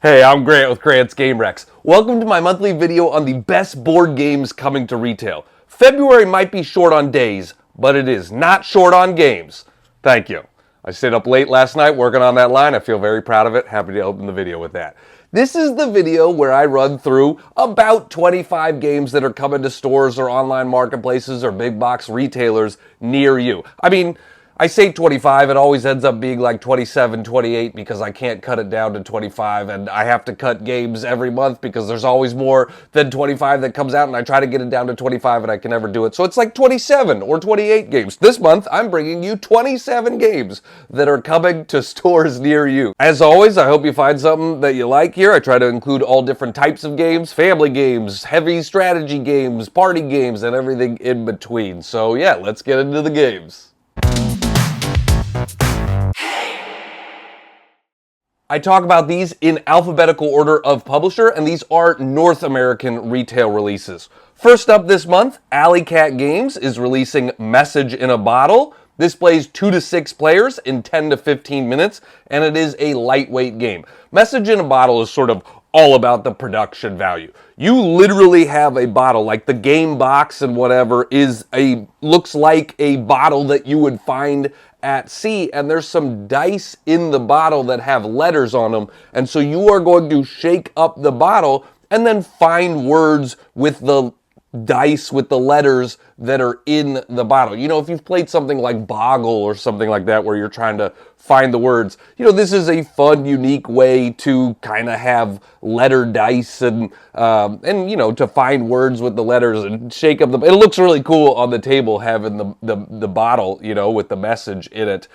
Hey, I'm Grant with Grant's Game Rex. Welcome to my monthly video on the best board games coming to retail. February might be short on days, but it is not short on games. Thank you. I stayed up late last night working on that line. I feel very proud of it. Happy to open the video with that. This is the video where I run through about 25 games that are coming to stores or online marketplaces or big box retailers near you. I say 25, it always ends up being like 27, 28 because I can't cut it down to 25 and I have to cut games every month because there's always more than 25 that comes out and I try to get it down to 25 and I can never do it. So it's like 27 or 28 games. This month, I'm bringing you 27 games that are coming to stores near you. As always, I hope you find something that you like here. I try to include all different types of games, family games, heavy strategy games, party games, and everything in between. So yeah, let's get into the games. I talk about these in alphabetical order of publisher, and these are North American retail releases. First up this month, Alley Cat Games is releasing Message in a Bottle. This plays 2 to 6 players in 10 to 15 minutes, and it is a lightweight game. Message in a Bottle is sort of all about the production value. You literally have a bottle, like the game box and whatever looks like a bottle that you would find at sea, and there's some dice in the bottle that have letters on them, and so you are going to shake up the bottle and then find words with the dice with the letters that are in the bottle. You know, if you've played something like Boggle or something like that where you're trying to find the words, you know, this is a fun, unique way to kind of have letter dice and you know, to find words with the letters and shake up the... It looks really cool on the table having the bottle, you know, with the message in it.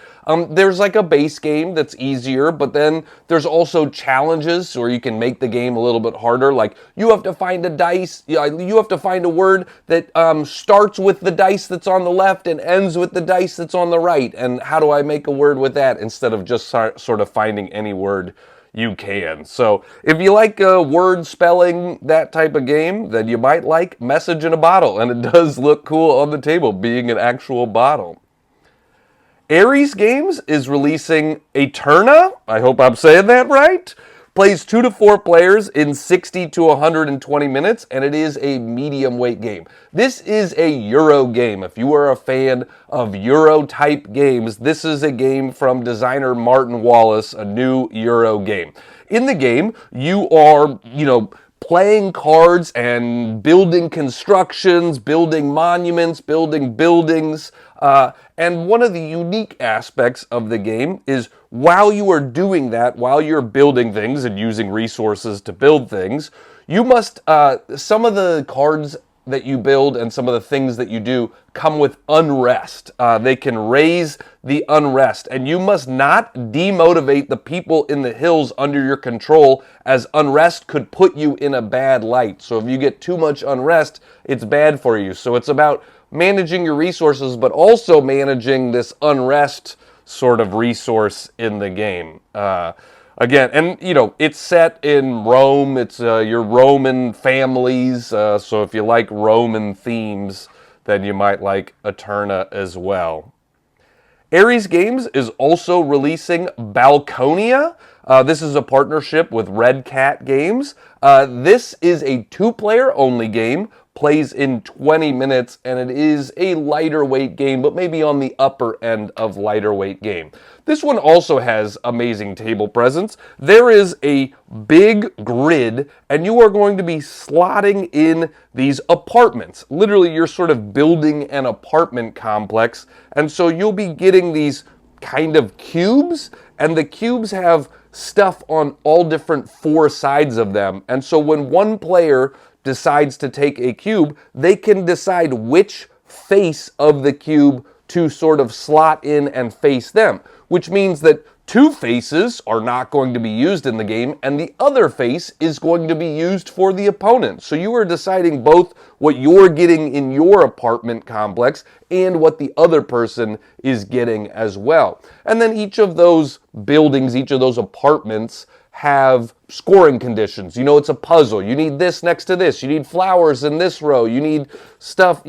There's like a base game that's easier, but then there's also challenges where you can make the game a little bit harder. Like you have to find a dice, you have to find a word that starts with the dice that's on the left and ends with the dice that's on the right. And how do I make a word with that instead of just sort of finding any word you can? So if you like word spelling, that type of game, then you might like Message in a Bottle. And it does look cool on the table being an actual bottle. Ares Games is releasing Aeterna. I hope I'm saying that right. Plays 2 to 4 players in 60 to 120 minutes, and it is a medium weight game. This is a Euro game. If you are a fan of Euro type games, this is a game from designer Martin Wallace, a new Euro game. In the game, you are, playing cards and building constructions, building monuments, building buildings. And one of the unique aspects of the game is while you are doing that, while you're building things and using resources to build things, you must, some of the cards that you build and some of the things that you do come with unrest. They can raise the unrest, and you must not demotivate the people in the hills under your control, as unrest could put you in a bad light. So if you get too much unrest, it's bad for you. So it's about managing your resources, but also managing this unrest sort of resource in the game. Again, and it's set in Rome. It's your Roman families. So if you like Roman themes, then you might like Aeterna as well. Ares Games is also releasing Balconia. This is a partnership with Red Cat Games. This is a 2-player only game, plays in 20 minutes, and it is a lighter weight game, but maybe on the upper end of lighter weight game. This one also has amazing table presence. There is a big grid, and you are going to be slotting in these apartments. Literally, you're sort of building an apartment complex, and so you'll be getting these kind of cubes, and the cubes have stuff on all different 4 sides of them. And so when one player decides to take a cube, they can decide which face of the cube to sort of slot in and face them, which means that 2 faces are not going to be used in the game, and the other face is going to be used for the opponent. So you are deciding both what you're getting in your apartment complex and what the other person is getting as well. And then each of those buildings, each of those apartments have scoring conditions. It's a puzzle. You need this next to this. You need flowers in this row. You need stuff,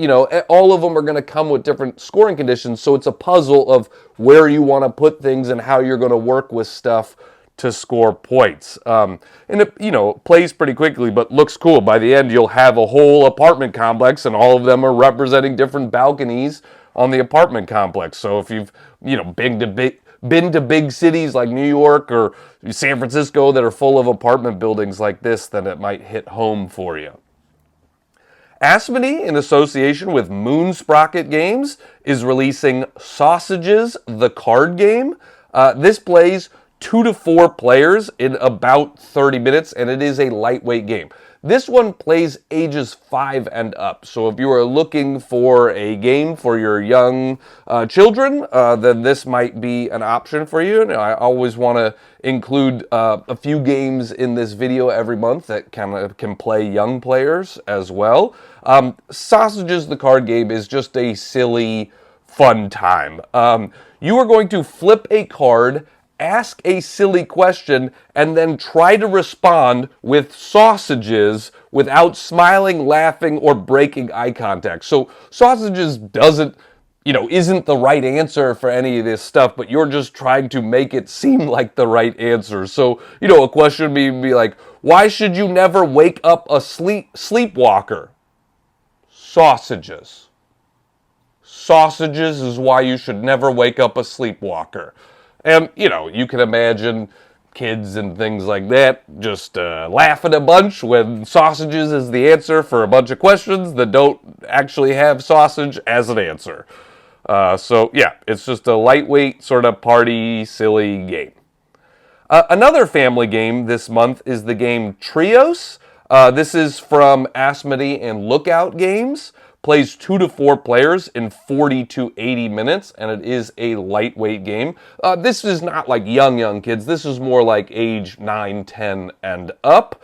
all of them are going to come with different scoring conditions. So it's a puzzle of where you want to put things and how you're going to work with stuff to score points. And it, plays pretty quickly, but looks cool. By the end, you'll have a whole apartment complex, and all of them are representing different balconies on the apartment complex. So if you've, been to big cities like New York or San Francisco that are full of apartment buildings like this, then it might hit home for you. Asmodee, in association with Moonsprocket Games, is releasing Sausages, the card game. This plays 2 to 4 players in about 30 minutes, and it is a lightweight game. This one plays ages 5 and up, so if you are looking for a game for your young children, then this might be an option for you. And I always want to include a few games in this video every month that can play young players as well. Sausages, the card game, is just a silly, fun time. You are going to flip a card, ask a silly question, and then try to respond with sausages without smiling, laughing, or breaking eye contact. So sausages isn't the right answer for any of this stuff, but you're just trying to make it seem like the right answer. So, a question would be like, why should you never wake up a sleepwalker? Sausages. Sausages is why you should never wake up a sleepwalker. And, you can imagine kids and things like that just laughing a bunch when sausages is the answer for a bunch of questions that don't actually have sausage as an answer. It's just a lightweight sort of party, silly game. Another family game this month is the game Treos. This is from Asmodee and Lookout Games. Plays 2 to 4 players in 40 to 80 minutes, and it is a lightweight game. This is not like young kids. This is more like age 9, 10, and up.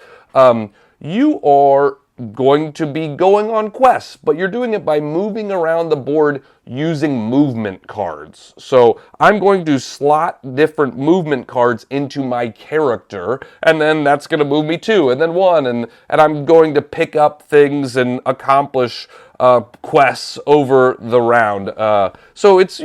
You are going to be going on quests, but you're doing it by moving around the board using movement cards. So I'm going to slot different movement cards into my character, and then that's going to move me 2, and then 1, and I'm going to pick up things and accomplish quests over the round. So it's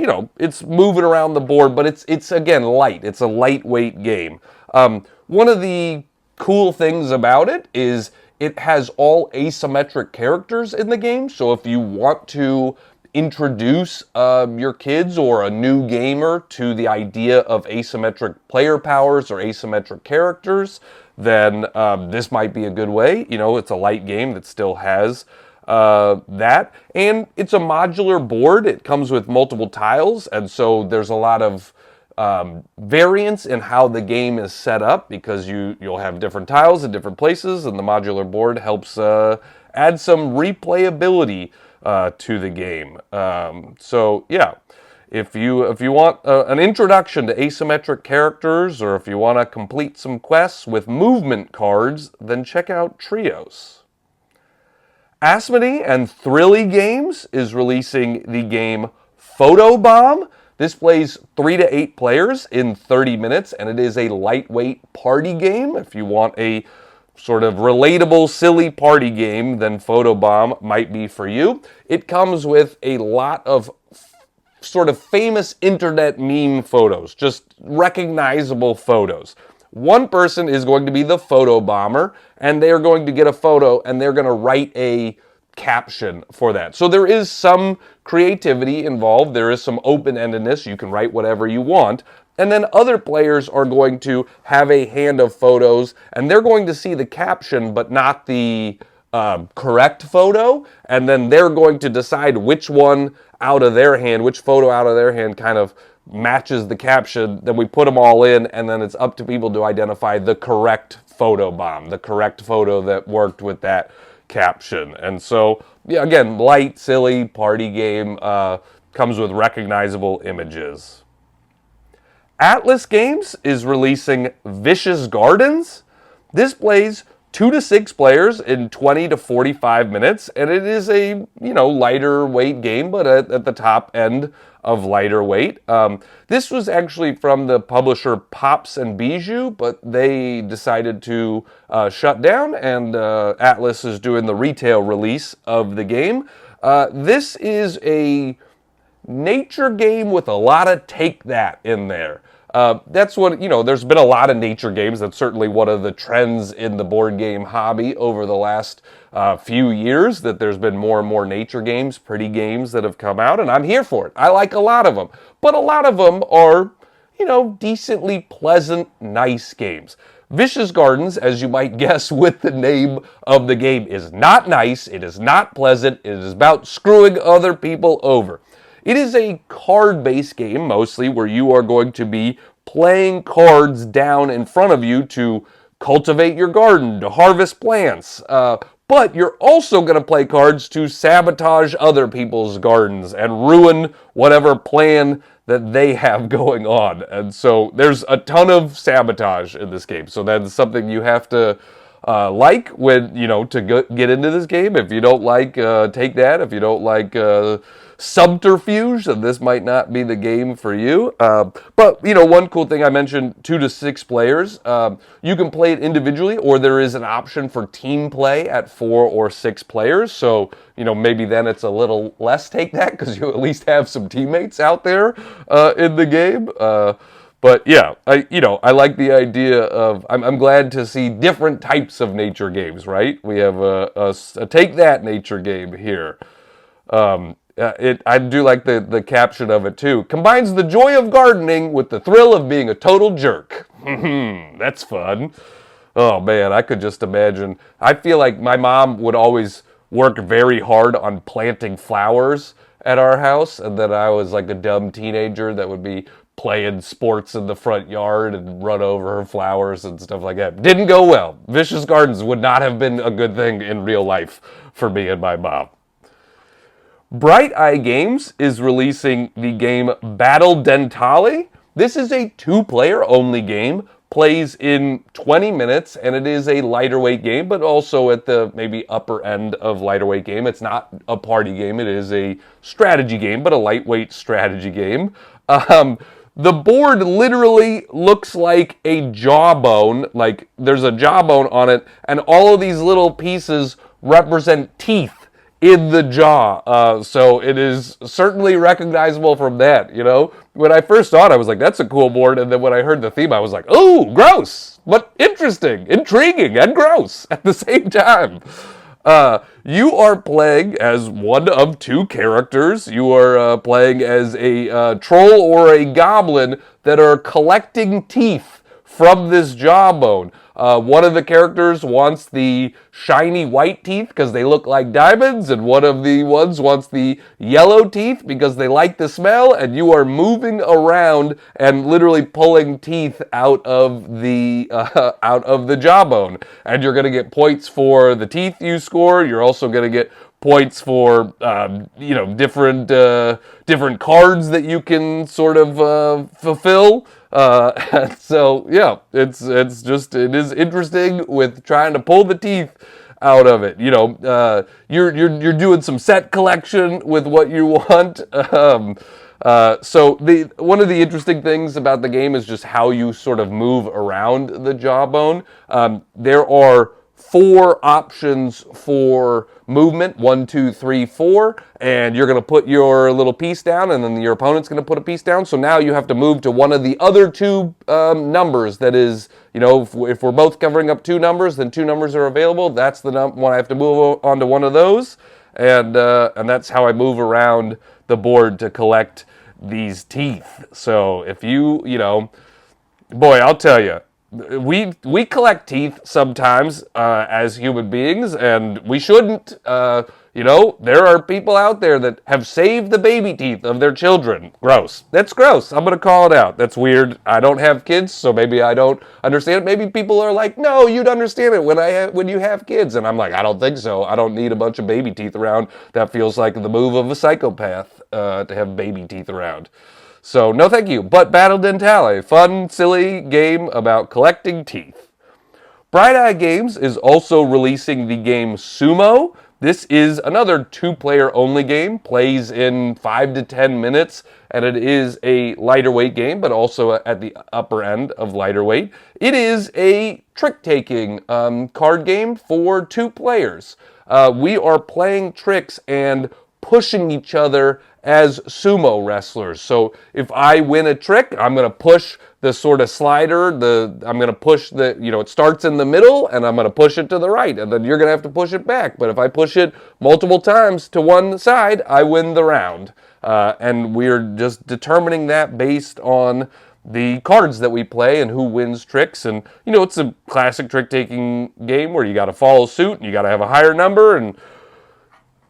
moving around the board, but it's again light. It's a lightweight game. One of the cool things about it is it has all asymmetric characters in the game. So if you want to introduce your kids or a new gamer to the idea of asymmetric player powers or asymmetric characters, then this might be a good way. It's a light game that still has that, and it's a modular board. It comes with multiple tiles, and so there's a lot of variance in how the game is set up, because you'll have different tiles in different places, and the modular board helps add some replayability to the game. If you want an introduction to asymmetric characters, or if you want to complete some quests with movement cards, then check out Treos. Asmodee and Thrilly Games is releasing the game Photobomb. This plays 3 to 8 players in 30 minutes, and it is a lightweight party game. If you want a sort of relatable, silly party game, then Photobomb might be for you. It comes with a lot of sort of famous internet meme photos, just recognizable photos. One person is going to be the photo bomber, and they are going to get a photo, and they're going to write a caption for that. So there is some creativity involved. There is some open-endedness. You can write whatever you want. And then other players are going to have a hand of photos, and they're going to see the caption, but not the correct photo. And then they're going to decide which one out of their hand, which photo out of their hand kind of matches the caption. Then we put them all in, and then it's up to people to identify the correct photo bomb, the correct photo that worked with that caption. And so, yeah, again, light, silly party game, comes with recognizable images. Atlas Games is releasing Vicious Gardens. This plays 2 to 6 players in 20 to 45 minutes, and it is a, lighter weight game, but at the top end of lighter weight. This was actually from the publisher Pops and Bijou, but they decided to shut down, and Atlas is doing the retail release of the game. This is a nature game with a lot of take that in there. That's what, there's been a lot of nature games. That's certainly one of the trends in the board game hobby over the last few years, that there's been more and more nature games, pretty games that have come out, and I'm here for it. I like a lot of them. But a lot of them are, decently pleasant, nice games. Vicious Gardens, as you might guess with the name of the game, is not nice, it is not pleasant, it is about screwing other people over. It is a card-based game, mostly, where you are going to be playing cards down in front of you to cultivate your garden, to harvest plants. But you're also going to play cards to sabotage other people's gardens and ruin whatever plan that they have going on. And so there's a ton of sabotage in this game. So that's something you have to like when, to get into this game. If you don't like, take that. If you don't like subterfuge, then this might not be the game for you. But, one cool thing I mentioned, 2 to 6 players. You can play it individually, or there is an option for team play at 4 or 6 players. So, maybe then it's a little less take that, because you at least have some teammates out there in the game. But yeah, I like the idea of, I'm glad to see different types of nature games, right? We have a take that nature game here. I do like the caption of it too. Combines the joy of gardening with the thrill of being a total jerk. That's fun. Oh man, I could just imagine. I feel like my mom would always work very hard on planting flowers at our house, and then I was like a dumb teenager that would be playing sports in the front yard and run over her flowers and stuff like that. Didn't go well. Vicious Gardens would not have been a good thing in real life for me and my mom. Bright Eye Games is releasing the game Battle Dentale. This is a 2-player only game, plays in 20 minutes, and it is a lighter weight game, but also at the maybe upper end of lighter weight game. It's not a party game, it is a strategy game, but a lightweight strategy game. The board literally looks like a jawbone, like there's a jawbone on it, and all of these little pieces represent teeth in the jaw. So it is certainly recognizable from that, When I first saw it, I was like, that's a cool board, and then when I heard the theme, I was like, oh, gross, but interesting, intriguing, and gross at the same time. You are playing as one of 2 characters. You are playing as a troll or a goblin that are collecting teeth from this jawbone. One of the characters wants the shiny white teeth because they look like diamonds, and one of the ones wants the yellow teeth because they like the smell, and you are moving around and literally pulling teeth out of the jawbone. And you're going to get points for the teeth you score. You're also going to get points for different cards that you can sort of fulfill. So yeah, it is interesting with trying to pull the teeth out of it. You're doing some set collection with what you want. So one of the interesting things about the game is just how you sort of move around the jawbone. There are 4 options for movement, 1, 2, 3, 4, and you're going to put your little piece down, and then your opponent's going to put a piece down. So now you have to move to one of the other 2 numbers. That is, if we're both covering up 2 numbers, then 2 numbers are available. That's the one I have to move on to one of those, and that's how I move around the board to collect these teeth. So if you, boy, I'll tell you. We collect teeth sometimes as human beings, and we shouldn't. There are people out there that have saved the baby teeth of their children. Gross. That's gross. I'm going to call it out. That's weird. I don't have kids, so maybe I don't understand it. Maybe people are like, no, you'd understand it when you have kids. And I'm like, I don't think so. I don't need a bunch of baby teeth around. That feels like the move of a psychopath to have baby teeth around. So, no thank you. But Battle Dentale, fun, silly game about collecting teeth. Bright Eye Games is also releasing the game SUMO. This is another 2-player only game, plays in 5 to 10 minutes, and it is a lighter weight game, but also at the upper end of lighter weight. It is a trick-taking card game for 2 players. We are playing tricks, and pushing each other as sumo wrestlers. So if I win a trick, I'm going to push the sort of slider, I'm going to push the, it starts in the middle and I'm going to push it to the right and then you're going to have to push it back. But if I push it multiple times to one side, I win the round. And we're just determining that based on the cards that we play and who wins tricks. And, it's a classic trick-taking game where you got to follow suit and you got to have a higher number and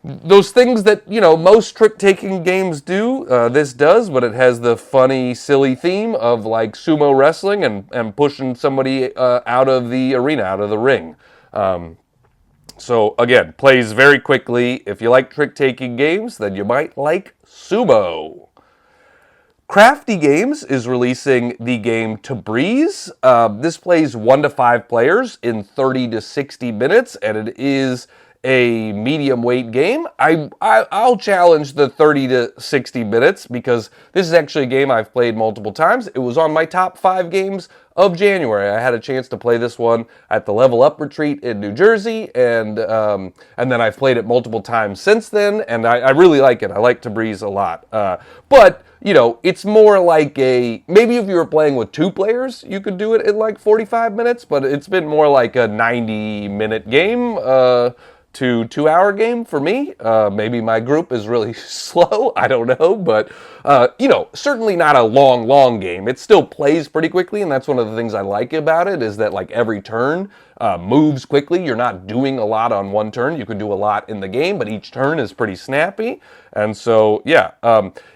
those things that, most trick-taking games do, this does, but it has the funny, silly theme of, like, sumo wrestling and pushing somebody out of the arena, out of the ring. So, again, plays very quickly. If you like trick-taking games, then you might like Sumo. Crafty Games is releasing the game Tabriz. This plays 1 to 5 players in 30 to 60 minutes, and it is a medium weight game. I'll challenge the 30 to 60 minutes because this is actually a game I've played multiple times. It was on my top 5 games of January. I had a chance to play this one at the Level Up retreat in New Jersey, and then I've played it multiple times since then, and I really like it. I like Tabriz a lot. But it's more like maybe if you were playing with 2 players, you could do it in like 45 minutes, but it's been more like a 90-minute game to 2-hour game for me. Maybe my group is really slow. I don't know, but certainly not a long game. It still plays pretty quickly, and that's one of the things I like about it is that like every turn moves quickly. You're not doing a lot on one turn. You can do a lot in the game, but each turn is pretty snappy. And so, yeah,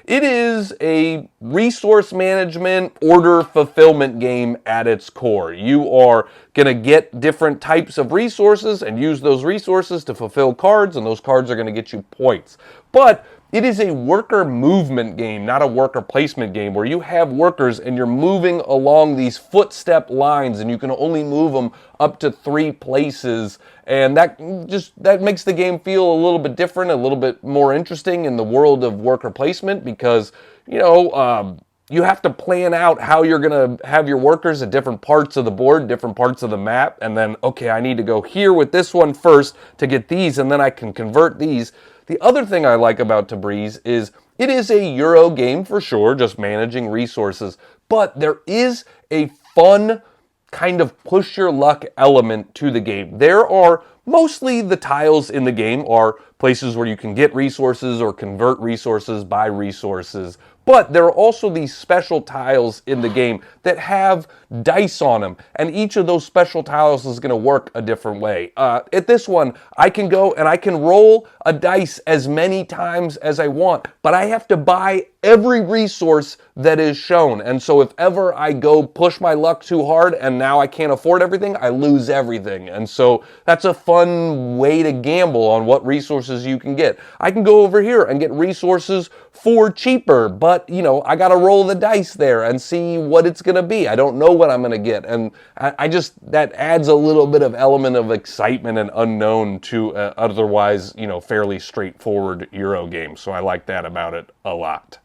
it is a resource management, order fulfillment game at its core. You are going to get different types of resources and use those resources to fulfill cards, and those cards are going to get you points. But it is a worker movement game, not a worker placement game, where you have workers and you're moving along these footstep lines and you can only move them up to 3 places. And that makes the game feel a little bit different, a little bit more interesting in the world of worker placement because, you have to plan out how you're going to have your workers at different parts of the board, different parts of the map, and then, okay, I need to go here with this one first to get these, and then I can convert these. The other thing I like about Tabriz is it is a Euro game for sure, just managing resources, but there is a fun kind of push your luck element to the game. There are mostly the tiles in the game are places where you can get resources or convert resources, buy resources, but there are also these special tiles in the game that have dice on them, and each of those special tiles is going to work a different way. At this one, I can go and I can roll a dice as many times as I want, but I have to buy every resource that is shown. And so if ever I go push my luck too hard and now I can't afford everything, I lose everything. And so that's a fun way to gamble on what resources you can get. I can go over here and get resources for cheaper, but I got to roll the dice there and see what it's going to be. I don't know what I'm going to get. And that adds a little bit of element of excitement and unknown to otherwise, fairly straightforward Euro game. So I like that about it a lot.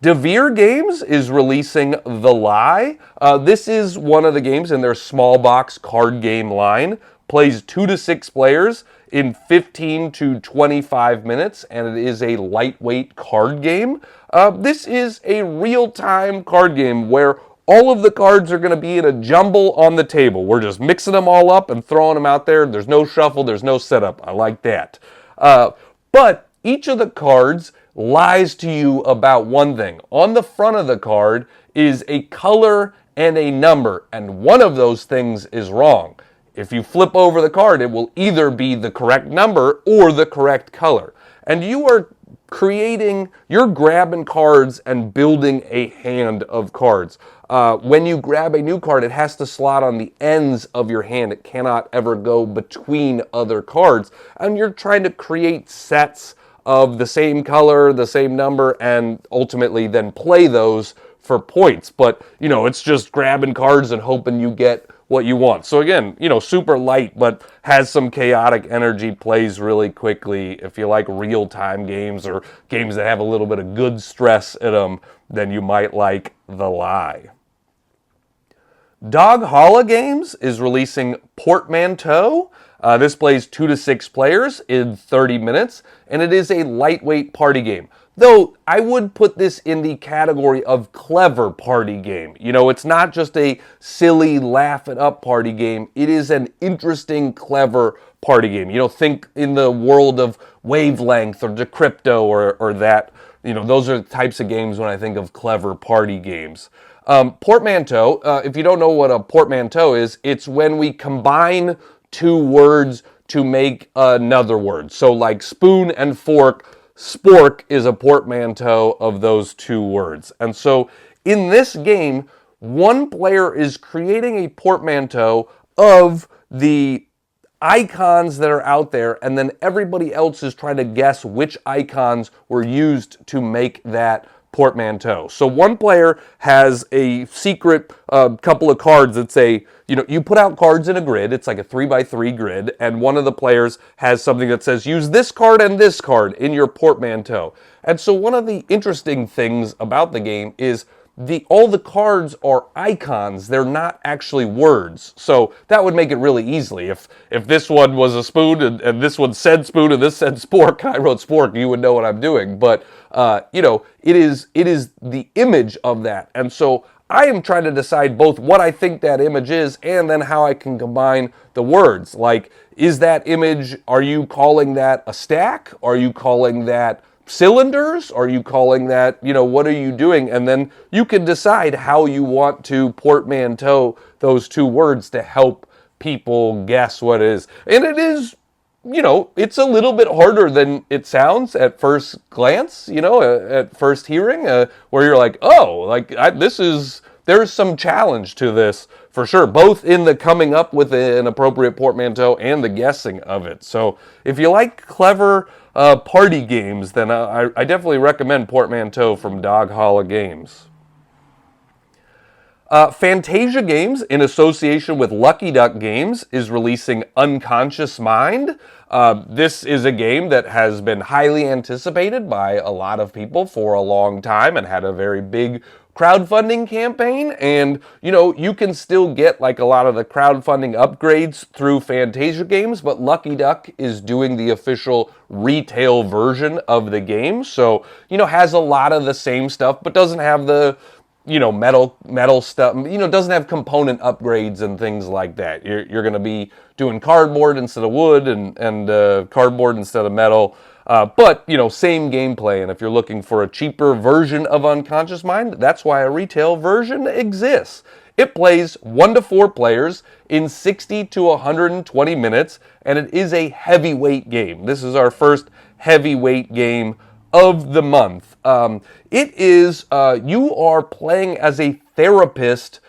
Devere Games is releasing The Lie. This is one of the games in their small box card game line. Plays 2 to 6 players in 15 to 25 minutes, and it is a lightweight card game. This is a real-time card game where all of the cards are going to be in a jumble on the table. We're just mixing them all up and throwing them out there. There's no shuffle, there's no setup. I like that. But each of the cards lies to you about one thing. On the front of the card is a color and a number, and one of those things is wrong. If you flip over the card, it will either be the correct number or the correct color. And you're grabbing cards and building a hand of cards. When you grab a new card, it has to slot on the ends of your hand. It cannot ever go between other cards. And you're trying to create sets of the same color, the same number, and ultimately then play those for points. But, it's just grabbing cards and hoping you get what you want. So again, super light, but has some chaotic energy, plays really quickly. If you like real-time games or games that have a little bit of good stress in them, then you might like The Lie. Dog Holla Games is releasing Portmanteau. This plays 2 to 6 players in 30 minutes, and it is a lightweight party game. Though, I would put this in the category of clever party game. You know, it's not just a silly, laugh-it-up party game. It is an interesting, clever party game. You know, think in the world of Wavelength or Decrypto or that. You know, those are the types of games when I think of clever party games. Portmanteau, if you don't know what a portmanteau is, it's when we combine two words to make another word. So like spoon and fork, spork is a portmanteau of those two words. And so in this game, one player is creating a portmanteau of the icons that are out there, and then everybody else is trying to guess which icons were used to make that portmanteau. So one player has a secret couple of cards that say, you know, you put out cards in a grid, it's like a 3x3 grid, and one of the players has something that says, use this card and this card in your portmanteau. And so one of the interesting things about the game is all the cards are icons. They're not actually words. So that would make it really easily. If this one was a spoon and this one said spoon and this said spork, I wrote spork, you would know what I'm doing. But, you know, it is the image of that. And so I am trying to decide both what I think that image is and then how I can combine the words. Like, is that image, are you calling that a stack? Are you calling that cylinders? Are you calling that, you know, what are you doing? And then you can decide how you want to portmanteau those two words to help people guess what it is. And it is, you know, it's a little bit harder than it sounds at first glance, you know, at first hearing, where you're like, oh, like there's some challenge to this for sure, both in the coming up with an appropriate portmanteau and the guessing of it. So if you like clever party games, then I definitely recommend Portmanteau from Dog Holla Games. Fantasia Games, in association with Lucky Duck Games, is releasing Unconscious Mind. This is a game that has been highly anticipated by a lot of people for a long time and had a very big crowdfunding campaign. And, you know, you can still get like a lot of the crowdfunding upgrades through Fantasia Games, but Lucky Duck is doing the official retail version of the game. So, you know, has a lot of the same stuff, but doesn't have the, you know, metal stuff, you know, doesn't have component upgrades and things like that. You're going to be doing cardboard instead of wood and cardboard instead of metal. But, you know, same gameplay. And if you're looking for a cheaper version of Unconscious Mind, that's why a retail version exists. It plays 1 to 4 players in 60 to 120 minutes, and it is a heavyweight game. This is our first heavyweight game of the month. It is, you are playing as a therapist,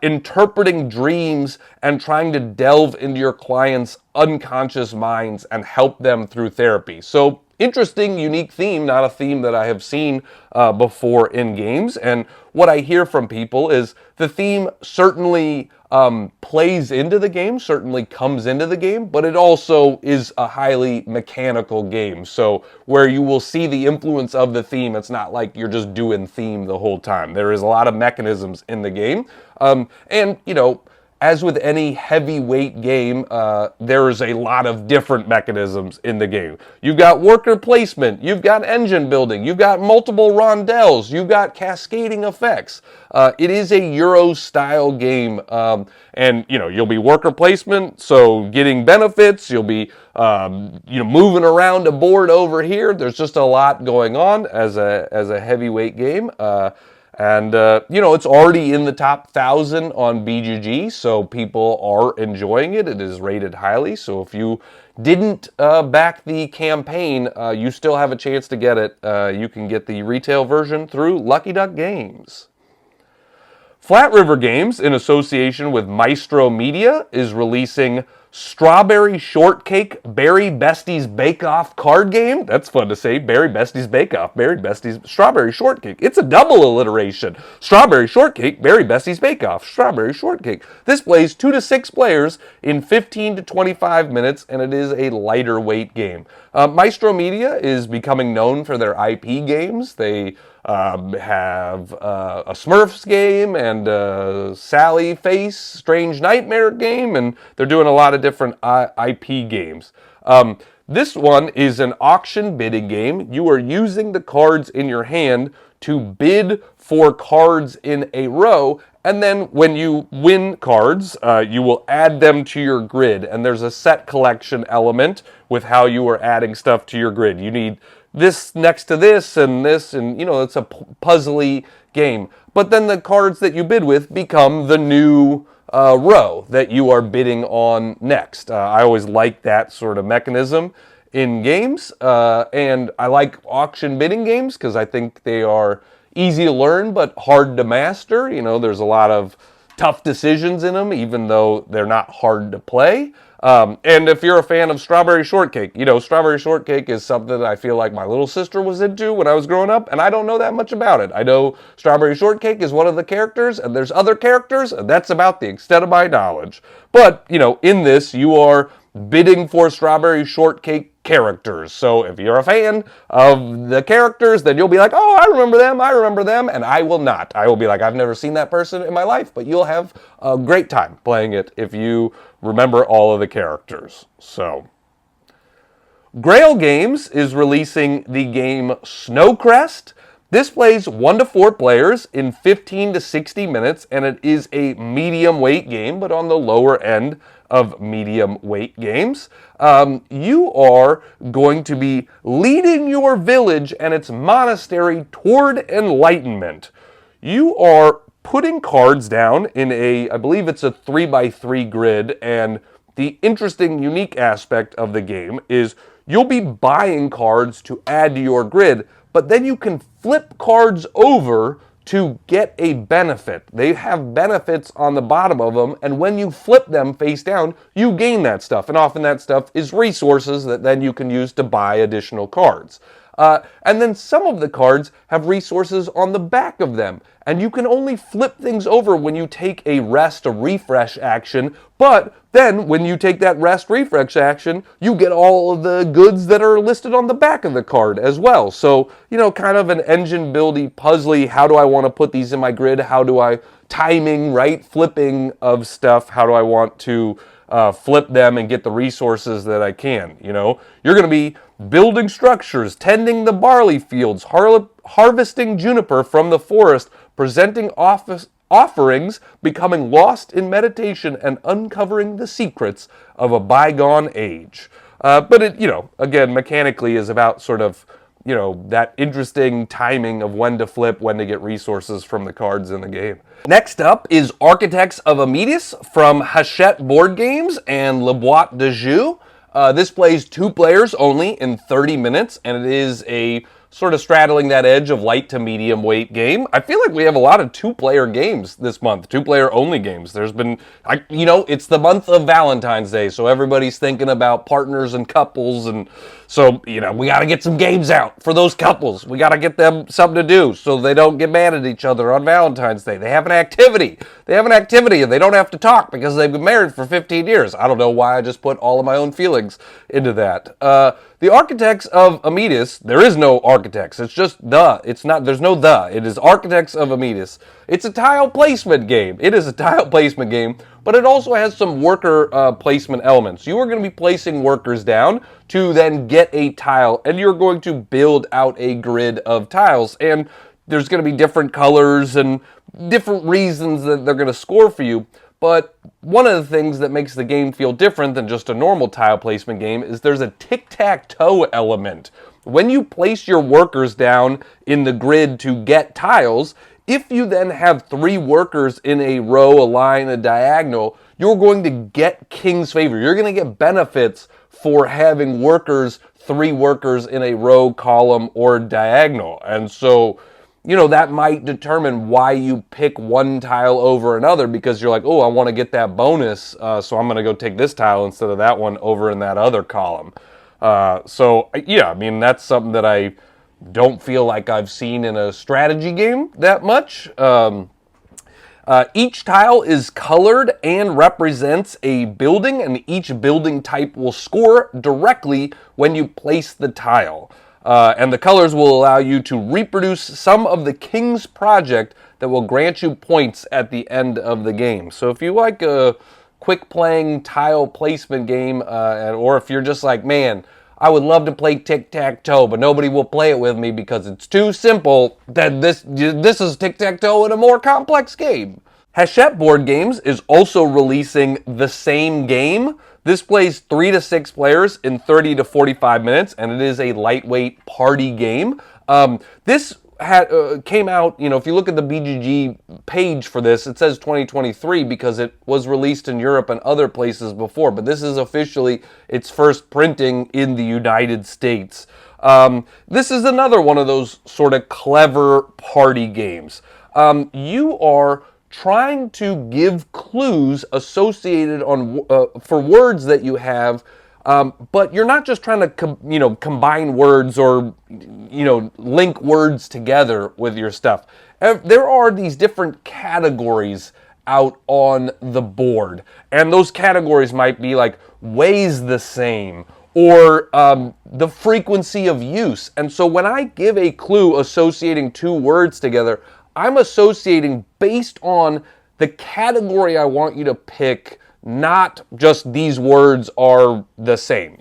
interpreting dreams and trying to delve into your clients' unconscious minds and help them through therapy. So, interesting, unique theme, not a theme that I have seen before in games. And what I hear from people is the theme certainly plays into the game, certainly comes into the game, but it also is a highly mechanical game. So where you will see the influence of the theme, it's not like you're just doing theme the whole time. There is a lot of mechanisms in the game. And, you know, as with any heavyweight game, there is a lot of different mechanisms in the game. You've got worker placement, you've got engine building, you've got multiple rondels, you've got cascading effects. It is a Euro-style game, and you know, you'll be worker placement, so getting benefits, you'll be you know, moving around a board over here. There's just a lot going on as a heavyweight game. And, you know, it's already in the top 1,000 on BGG, so people are enjoying it. It is rated highly, so if you didn't back the campaign, you still have a chance to get it. You can get the retail version through Lucky Duck Games. Flat River Games, in association with Maestro Media, is releasing Strawberry Shortcake Berry Besties Bakeoff card game. That's fun to say. Berry Besties Bakeoff. Berry Besties Strawberry Shortcake. It's a double alliteration. Strawberry Shortcake, Berry Besties Bakeoff. Strawberry Shortcake. This plays 2 to 6 players in 15 to 25 minutes, and it is a lighter weight game. Maestro Media is becoming known for their IP games. They have a Smurfs game and a Sally Face Strange Nightmare game, and they're doing a lot of different IP games. This one is an auction bidding game. You are using the cards in your hand to bid for cards in a row, and then when you win cards, you will add them to your grid, and there's a set collection element with how you are adding stuff to your grid. You need this next to this, and you know, it's a puzzly game. But then the cards that you bid with become the new row that you are bidding on next. I always like that sort of mechanism in games, and I like auction bidding games because I think they are easy to learn but hard to master. You know, there's a lot of tough decisions in them, even though they're not hard to play. And if you're a fan of Strawberry Shortcake, you know, Strawberry Shortcake is something that I feel like my little sister was into when I was growing up, and I don't know that much about it. I know Strawberry Shortcake is one of the characters, and there's other characters, and that's about the extent of my knowledge. But, you know, in this, you are bidding for Strawberry Shortcake characters. So if you're a fan of the characters, then you'll be like, oh, I remember them, and I will not. I will be like, I've never seen that person in my life, but you'll have a great time playing it if you remember all of the characters. So, Grail Games is releasing the game Snowcrest. This plays 1 to 4 players in 15 to 60 minutes, and it is a medium weight game, but on the lower end of medium weight games. You are going to be leading your village and its monastery toward enlightenment. You are putting cards down in I believe it's a 3x3 grid, and the interesting, unique aspect of the game is you'll be buying cards to add to your grid, but then you can flip cards over to get a benefit. They have benefits on the bottom of them, and when you flip them face down, you gain that stuff, and often that stuff is resources that then you can use to buy additional cards. And then some of the cards have resources on the back of them, and you can only flip things over when you take a rest or refresh action, but then when you take that rest refresh action, you get all of the goods that are listed on the back of the card as well. So, you know, kind of an engine buildy, puzzly, how do I want to put these in my grid? How do I, timing, right, flipping of stuff, how do I want to flip them and get the resources that I can, you know? You're going to be building structures, tending the barley fields, harvesting juniper from the forest, presenting offerings, becoming lost in meditation, and uncovering the secrets of a bygone age. But it, you know, again, mechanically is about sort of, you know, that interesting timing of when to flip, when to get resources from the cards in the game. Next up is Architects of Amytis from Hachette Board Games and Le Boîte de Jeu. This plays 2 players only in 30 minutes, and it is a sort of straddling that edge of light to medium weight game. I feel like we have a lot of 2-player games this month, 2-player only games. There's been, you know, it's the month of Valentine's Day, so everybody's thinking about partners and couples, and so, you know, we got to get some games out for those couples. We got to get them something to do so they don't get mad at each other on Valentine's Day. They have an activity. And they don't have to talk because they've been married for 15 years. I don't know why I just put all of my own feelings into that. The Architects of Amytis, there is no Architects. It's just there's no the. It is Architects of Amytis. It's a tile placement game. It is a tile placement game, but it also has some worker placement elements. You are going to be placing workers down to then get a tile, and you're going to build out a grid of tiles, and there's going to be different colors and different reasons that they're going to score for you. But one of the things that makes the game feel different than just a normal tile placement game is there's a tic-tac-toe element. When you place your workers down in the grid to get tiles, if you then have 3 workers in a row, a line, a diagonal, you're going to get King's Favor. You're going to get benefits for having 3 workers in a row, column, or diagonal. And so, you know, that might determine why you pick one tile over another, because you're like, oh, I want to get that bonus, so I'm going to go take this tile instead of that one over in that other column. So, yeah, I mean, that's something that I don't feel like I've seen in a strategy game that much. Each tile is colored and represents a building, and each building type will score directly when you place the tile. And the colors will allow you to reproduce some of the king's project that will grant you points at the end of the game. So if you like a quick playing tile placement game, or if you're just like, man, I would love to play tic-tac-toe, but nobody will play it with me because it's too simple, then this is tic-tac-toe in a more complex game. Hachette Board Games is also releasing the same game. This plays 3 to 6 players in 30 to 45 minutes, and it is a lightweight party game. This came out, if you look at the BGG page for this, it says 2023 because it was released in Europe and other places before, but this is officially its first printing in the United States. This is another one of those sort of clever party games. You are trying to give clues associated for words that you have, but you're not just trying to combine words or link words together with your stuff. There are these different categories out on the board, and those categories might be like weighs the same or the frequency of use. And so when I give a clue associating 2 words together, I'm associating based on the category I want you to pick, not just these words are the same.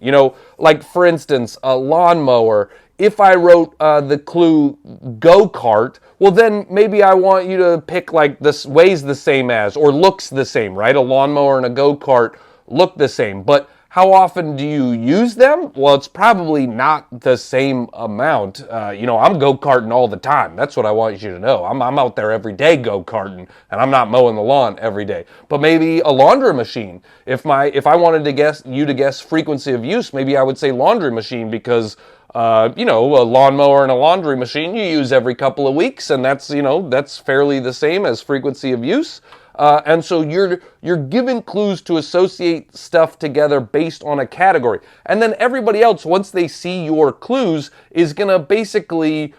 Like for instance, a lawnmower. If I wrote the clue go-kart, well then maybe I want you to pick like this weighs the same as or looks the same, right? A lawnmower and a go-kart look the same, but how often do you use them? Well, it's probably not the same amount. I'm go-karting all the time. That's what I want you to know. I'm out there every day go-karting, and I'm not mowing the lawn every day. But maybe a laundry machine. If I wanted to guess frequency of use, maybe I would say laundry machine because a lawnmower and a laundry machine you use every couple of weeks, and that's fairly the same as frequency of use. And so you're given clues to associate stuff together based on a category. And then everybody else, once they see your clues, is going to basically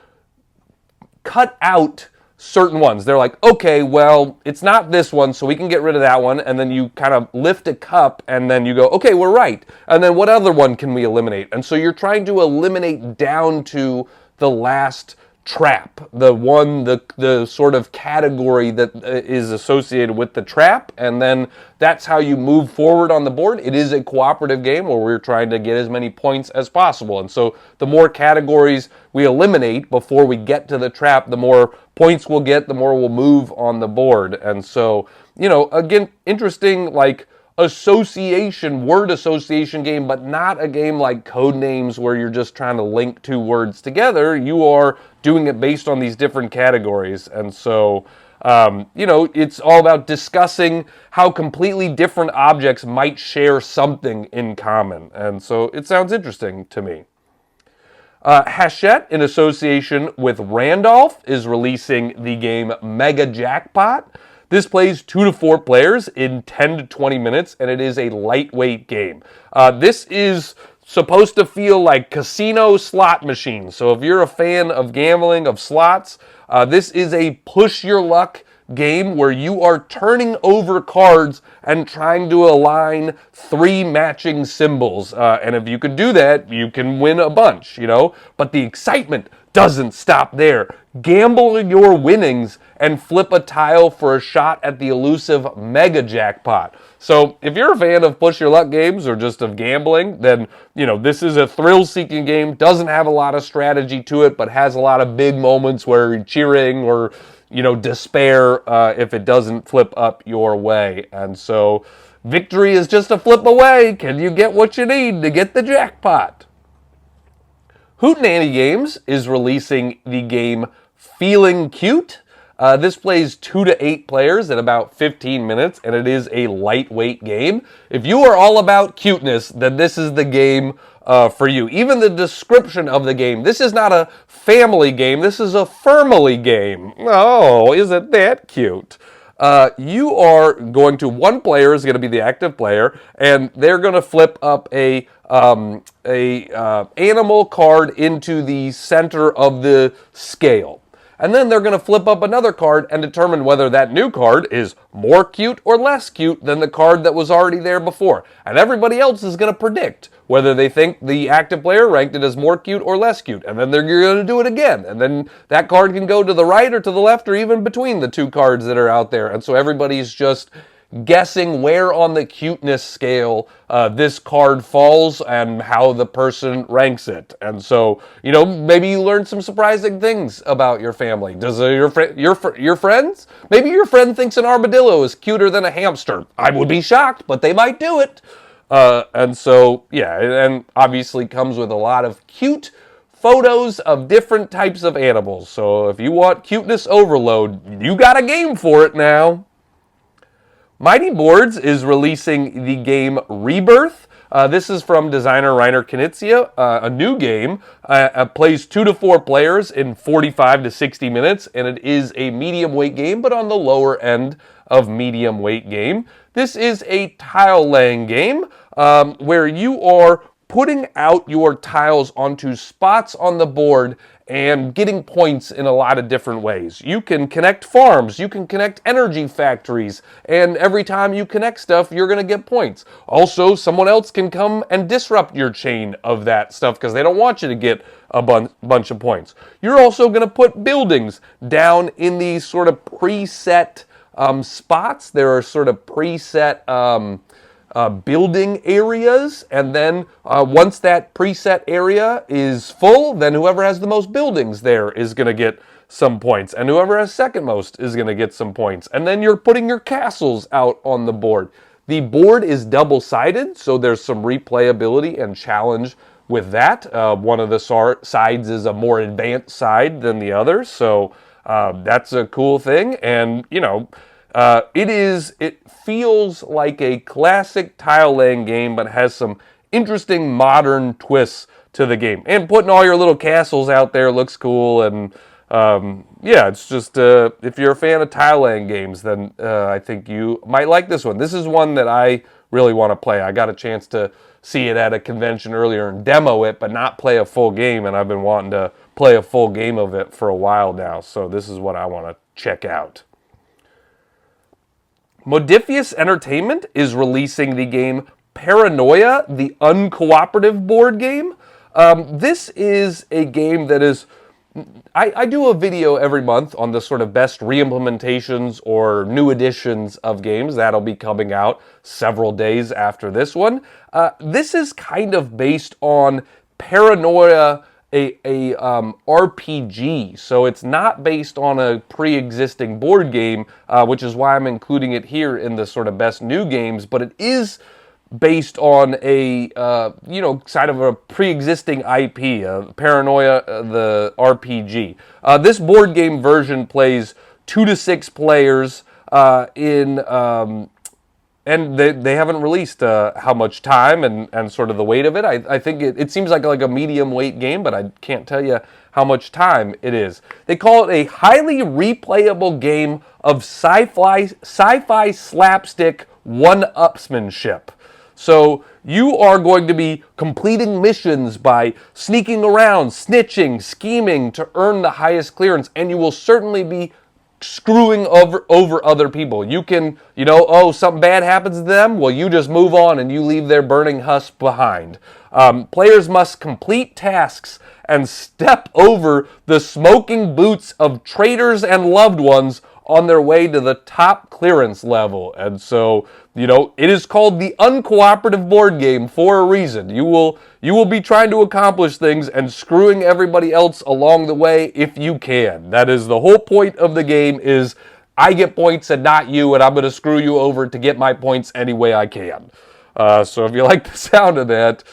cut out certain ones. They're like, okay, well, it's not this one, so we can get rid of that one. And then you kind of lift a cup, and then you go, okay, we're right. And then what other one can we eliminate? And so you're trying to eliminate down to the last trap, the sort of category that is associated with the trap, and then that's how you move forward on the board. It is a cooperative game where we're trying to get as many points as possible, and so the more categories we eliminate before we get to the trap, the more points we'll get, the more we'll move on the board. And so, again, interesting, like word association game, but not a game like Codenames where you're just trying to link 2 words together. You are doing it based on these different categories. And so, it's all about discussing how completely different objects might share something in common. And so it sounds interesting to me. Hachette, in association with Randolph, is releasing the game Mega Jackpot. This plays 2 to 4 players in 10 to 20 minutes, and it is a lightweight game. This is supposed to feel like casino slot machines. So if you're a fan of gambling, of slots, this is a push your luck game where you are turning over cards and trying to align 3 matching symbols. And if you can do that, you can win a bunch, But the excitement doesn't stop there. Gamble your winnings and flip a tile for a shot at the elusive Mega Jackpot. So if you're a fan of push your luck games or just of gambling, then, this is a thrill-seeking game. Doesn't have a lot of strategy to it, but has a lot of big moments where you're cheering or, despair if it doesn't flip up your way. And so victory is just a flip away. Can you get what you need to get the jackpot? Hootenanny Games is releasing the game Feelin Cute. This plays 2 to 8 players in about 15 minutes, and it is a lightweight game. If you are all about cuteness, then this is the game for you. Even the description of the game, this is not a family game, this is a family game. Oh, isn't that cute? One player is going to be the active player, and they're going to flip up a animal card into the center of the scale. and then they're going to flip up another card and determine whether that new card is more cute or less cute than the card that was already there before. And everybody else is going to predict whether they think the active player ranked it as more cute or less cute, and then they're going to do it again, and then that card can go to the right or to the left or even between the two cards that are out there, and so everybody's just guessing where on the cuteness scale this card falls and how the person ranks it. And so, you know, maybe you learn some surprising things about your family. Does your friends? Maybe your friend thinks an armadillo is cuter than a hamster. I would be shocked, but they might do it. And so, yeah, and obviously comes with a lot of cute photos of different types of animals. So if you want cuteness overload, you got a game for it now. Mighty Boards is releasing the game Rebirth. This is from designer Reiner Knizia, a new game. Plays 2 to 4 players in 45 to 60 minutes, and it is a medium weight game, but on the lower end of medium weight game. This is a tile laying game where you are putting out your tiles onto spots on the board and getting points in a lot of different ways. You can connect farms, you can connect energy factories, and every time you connect stuff, you're going to get points. Also, someone else can come and disrupt your chain of that stuff because they don't want you to get a bunch of points. You're also going to put buildings down in these sort of preset spots. There are sort of preset building areas, and then once that preset area is full, then whoever has the most buildings there is going to get some points, and whoever has second most is going to get some points. And then you're putting your castles out on the board. The board is double-sided, so there's some replayability and challenge with that. One of the sides is a more advanced side than the other, so that's a cool thing. And, you know, it feels like a classic tile laying game, but has some interesting modern twists to the game. And putting all your little castles out there looks cool. And yeah, it's just if you're a fan of tile laying games, then I think you might like this one. This is one that I really want to play. I got a chance to see it at a convention earlier and demo it, but not play a full game. And I've been wanting to play a full game of it for a while now. So this is what I want to check out. Modifius Entertainment is releasing the game Paranoia, the Uncooperative board game. This is a game that is... I do a video every month on the sort of best re-implementations or new editions of games. That'll be coming out several days after this one. This is kind of based on Paranoia, a RPG, so it's not based on a pre-existing board game, which is why I'm including it here in the sort of best new games, but it is based on a, you know, side of a pre-existing IP, Paranoia, the RPG. This board game version plays 2 to 6 players and they haven't released how much time and sort of the weight of it. I think it seems like a medium weight game, but I can't tell you how much time it is. They call it a highly replayable game of sci-fi slapstick one-upsmanship. So you are going to be completing missions by sneaking around, snitching, scheming to earn the highest clearance, and you will certainly be screwing over other people. You can, you know, oh, something bad happens to them, well, you just move on and you leave their burning husk behind. Players must complete tasks and step over the smoking boots of traitors and loved ones on their way to the top clearance level. And so, you know, it is called the Uncooperative board game for a reason. You will be trying to accomplish things and screwing everybody else along the way if you can. That is the whole point of the game, is I get points and not you, and I'm going to screw you over to get my points any way I can. So if you like the sound of that,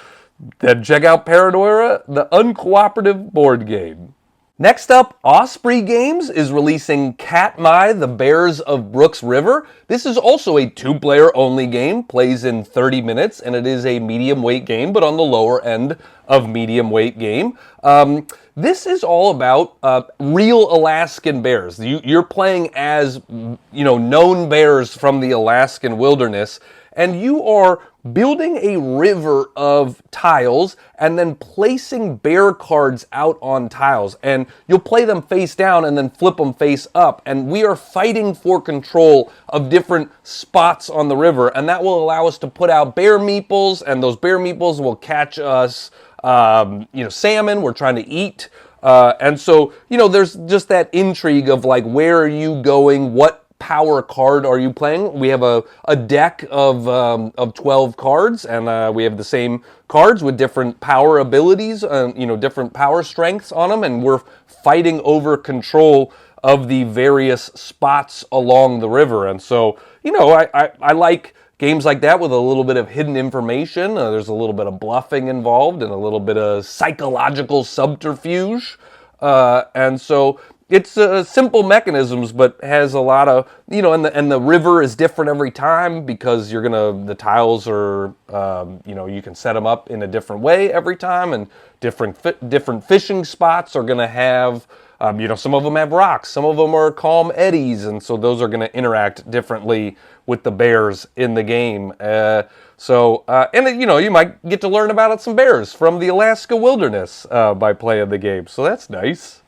then check out Paranoia, the Uncooperative board game. Next up, Osprey Games is releasing Katmai, the Bears of Brooks River. This is also a 2-player only game, plays in 30 minutes, and it is a medium weight game, but on the lower end of medium weight game. This is all about real Alaskan bears. You're playing as, you know, known bears from the Alaskan wilderness, and you are building a river of tiles and then placing bear cards out on tiles. And you'll play them face down and then flip them face up. And we are fighting for control of different spots on the river. And that will allow us to put out bear meeples, and those bear meeples will catch us, salmon we're trying to eat. And so, there's just that intrigue of like, where are you going? What power card are you playing? We have a deck of 12 cards, and we have the same cards with different power abilities, different power strengths on them, and we're fighting over control of the various spots along the river. And so, I like games like that with a little bit of hidden information. There's a little bit of bluffing involved and a little bit of psychological subterfuge. And so it's simple mechanisms, but has a lot of, and the river is different every time because the tiles are, you can set them up in a different way every time, and different fishing spots are going to have, some of them have rocks, some of them are calm eddies, and so those are going to interact differently with the bears in the game. You might get to learn about some bears from the Alaska wilderness by playing the game, so that's nice.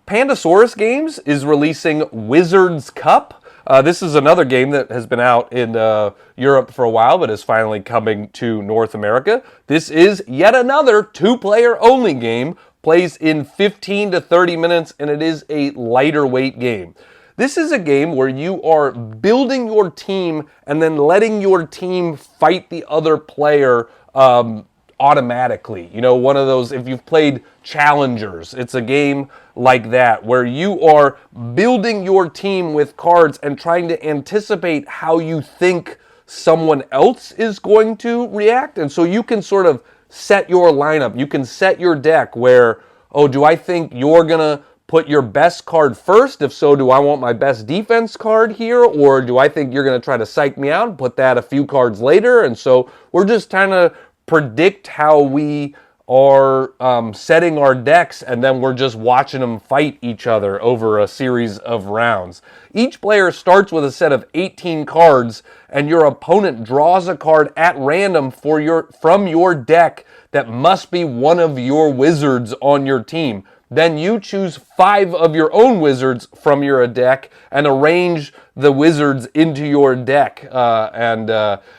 Pandasaurus Games is releasing Wizard's Cup. This is another game that has been out in Europe for a while, but is finally coming to North America. This is yet another 2-player only game, plays in 15 to 30 minutes, and it is a lighter weight game. This is a game where you are building your team and then letting your team fight the other player automatically. One of those, if you've played Challengers, it's a game like that where you are building your team with cards and trying to anticipate how you think someone else is going to react. And so you can sort of set your lineup. You can set your deck where, do I think you're going to put your best card first? If so, do I want my best defense card here? Or do I think you're going to try to psych me out and put that a few cards later? And so we're just trying to predict how we are setting our decks, and then we're just watching them fight each other over a series of rounds. Each player starts with a set of 18 cards, and your opponent draws a card at random from your deck that must be one of your wizards on your team. Then you choose 5 of your own wizards from your deck and arrange the wizards into your deck. And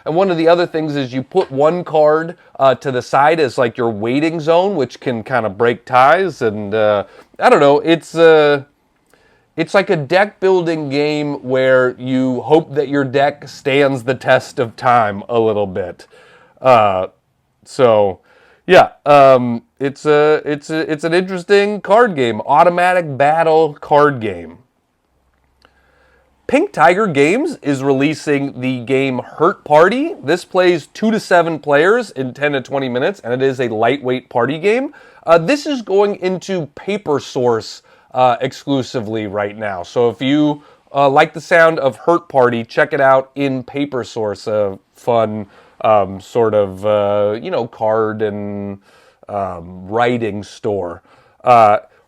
one of the other things is you put one card to the side as like your waiting zone, which can kind of break ties. And I don't know, it's like a deck building game where you hope that your deck stands the test of time a little bit. It's an interesting card game, automatic battle card game. Pink Tiger Games is releasing the game Hurt Party. This plays 2 to 7 players in 10 to 20 minutes, and it is a lightweight party game. This is going into Paper Source exclusively right now. So if you like the sound of Hurt Party, check it out in Paper Source, a fun card and writing store.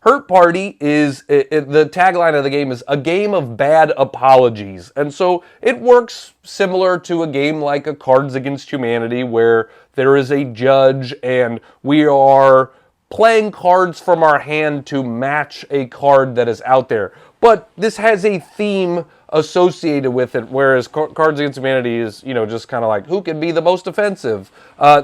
Hurt Party is, the tagline of the game is a game of bad apologies. And so it works similar to a game like a Cards Against Humanity, where there is a judge and we are playing cards from our hand to match a card that is out there. But this has a theme associated with it, whereas Cards Against Humanity is, just kind of like, who can be the most offensive?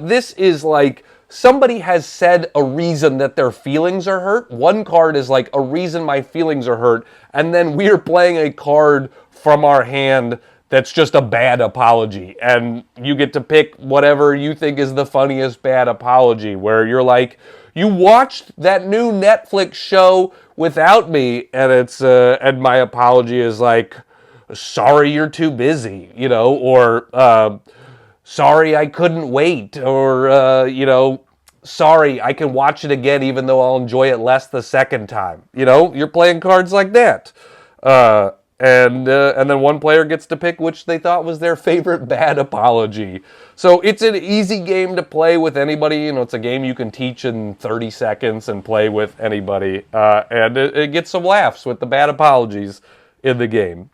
This is like, somebody has said a reason that their feelings are hurt. One card is like, a reason my feelings are hurt, and then we're playing a card from our hand that's just a bad apology, and you get to pick whatever you think is the funniest bad apology, where you're like, you watched that new Netflix show without me, and it's and my apology is like, sorry you're too busy, or sorry I couldn't wait, or sorry I can watch it again even though I'll enjoy it less the second time. You're playing cards like that. And then one player gets to pick which they thought was their favorite bad apology. So it's an easy game to play with anybody. It's a game you can teach in 30 seconds and play with anybody. And it gets some laughs with the bad apologies in the game.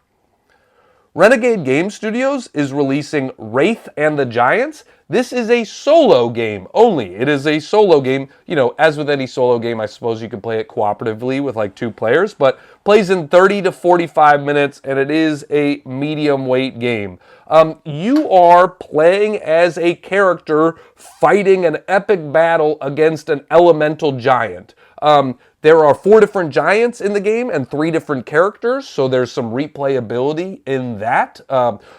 Renegade Game Studios is releasing Wraith and the Giants. This is a solo game only. It is a solo game. You know, as with any solo game, I suppose you can play it cooperatively with like 2 players, but plays in 30 to 45 minutes, and it is a medium weight game. You are playing as a character fighting an epic battle against an elemental giant. There are 4 different giants in the game and 3 different characters, so there's some replayability in that.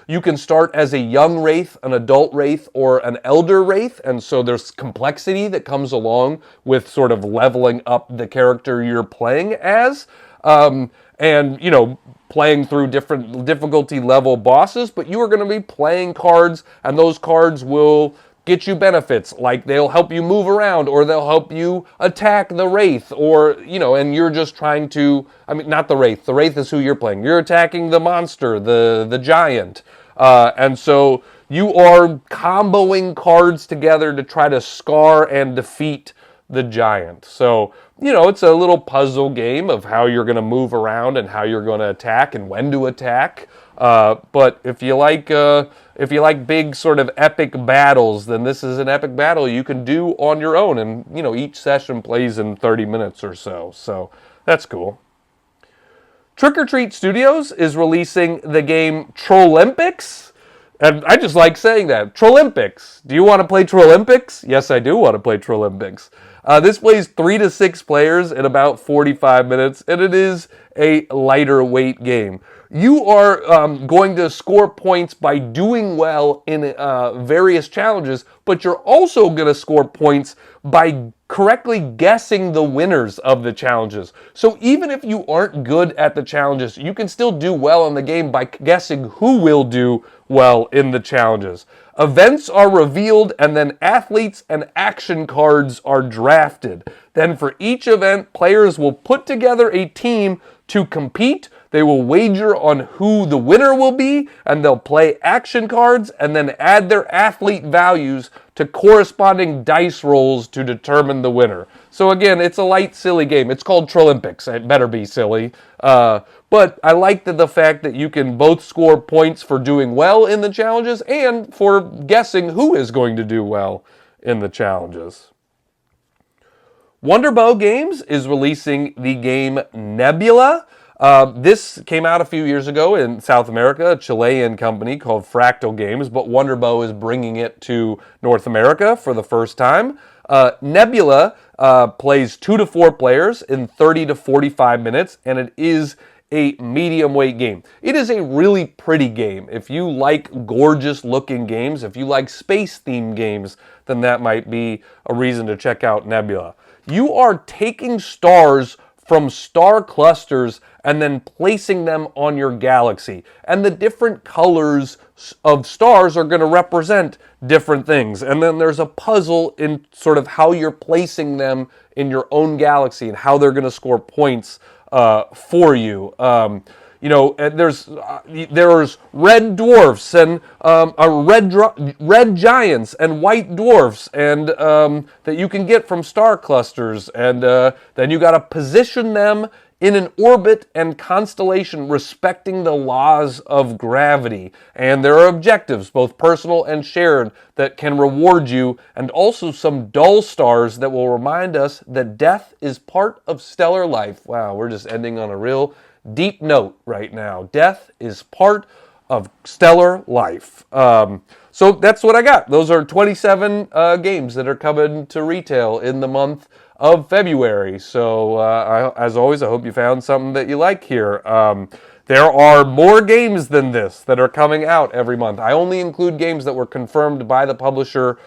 You can start as a young Wraith, an adult Wraith, or an elder Wraith, and so there's complexity that comes along with sort of leveling up the character you're playing as. And, you know, playing through different difficulty level bosses, but you are going to be playing cards, and those cards will get you benefits, like they'll help you move around, or they'll help you attack the Wraith, or, you know, and you're just trying to, I mean, not the Wraith is who you're playing. You're attacking the monster, the giant. And so you are comboing cards together to try to scar and defeat the giant. So, you know, it's a little puzzle game of how you're going to move around and how you're going to attack and when to attack. But if you like big sort of epic battles, then this is an epic battle you can do on your own. And, you know, each session plays in 30 minutes or so. So that's cool. Trick or Treat Studios is releasing the game TROLLympics. And I just like saying that. TROLLympics. Do you want to play TROLLympics? Yes, I do want to play TROLLympics. This plays 3 to 6 players in about 45 minutes, and it is a lighter weight game. You are going to score points by doing well in various challenges, but you're also going to score points by correctly guessing the winners of the challenges. So even if you aren't good at the challenges, you can still do well in the game by guessing who will do well in the challenges. Events are revealed, and then athletes and action cards are drafted. Then for each event, players will put together a team to compete. They will wager on who the winner will be, and they'll play action cards and then add their athlete values to corresponding dice rolls to determine the winner. So again, it's a light, silly game. It's called TROLLympics. It better be silly. But I like the fact that you can both score points for doing well in the challenges and for guessing who is going to do well in the challenges. Wonderbow Games is releasing the game Nebula. This came out a few years ago in South America, a Chilean company called Fractal Games, but Wonderbow is bringing it to North America for the first time. Nebula plays 2 to 4 players in 30 to 45 minutes, and it is a medium weight game. It is a really pretty game. If you like gorgeous looking games, if you like space themed games, then that might be a reason to check out Nebula. You are taking stars from star clusters and then placing them on your galaxy. And the different colors of stars are going to represent different things. And then there's a puzzle in sort of how you're placing them in your own galaxy and how they're going to score points for you. You know, there's red dwarfs and red giants and white dwarfs, and that you can get from star clusters, and then you got to position them in an orbit and constellation respecting the laws of gravity. And there are objectives, both personal and shared, that can reward you, and also some dull stars that will remind us that death is part of stellar life. Wow, we're just ending on a real deep note right now. Death is part of stellar life. So that's what I got. Those are 27 games that are coming to retail in the month of February. So as always, I hope you found something that you like here. There are more games than this that are coming out every month. I only include games that were confirmed by the publisher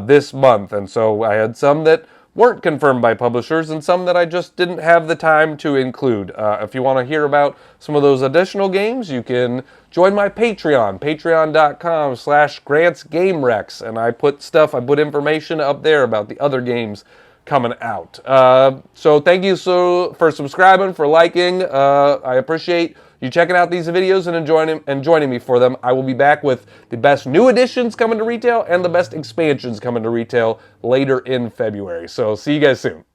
this month. And so I had some that weren't confirmed by publishers and some that I just didn't have the time to include. If you want to hear about some of those additional games, you can join my Patreon, patreon.com/GrantsGameRex, and I put information up there about the other games coming out. So thank you for subscribing, for liking. I appreciate you checking out these videos and joining me for them. I will be back with the best new additions coming to retail and the best expansions coming to retail later in February. So see you guys soon.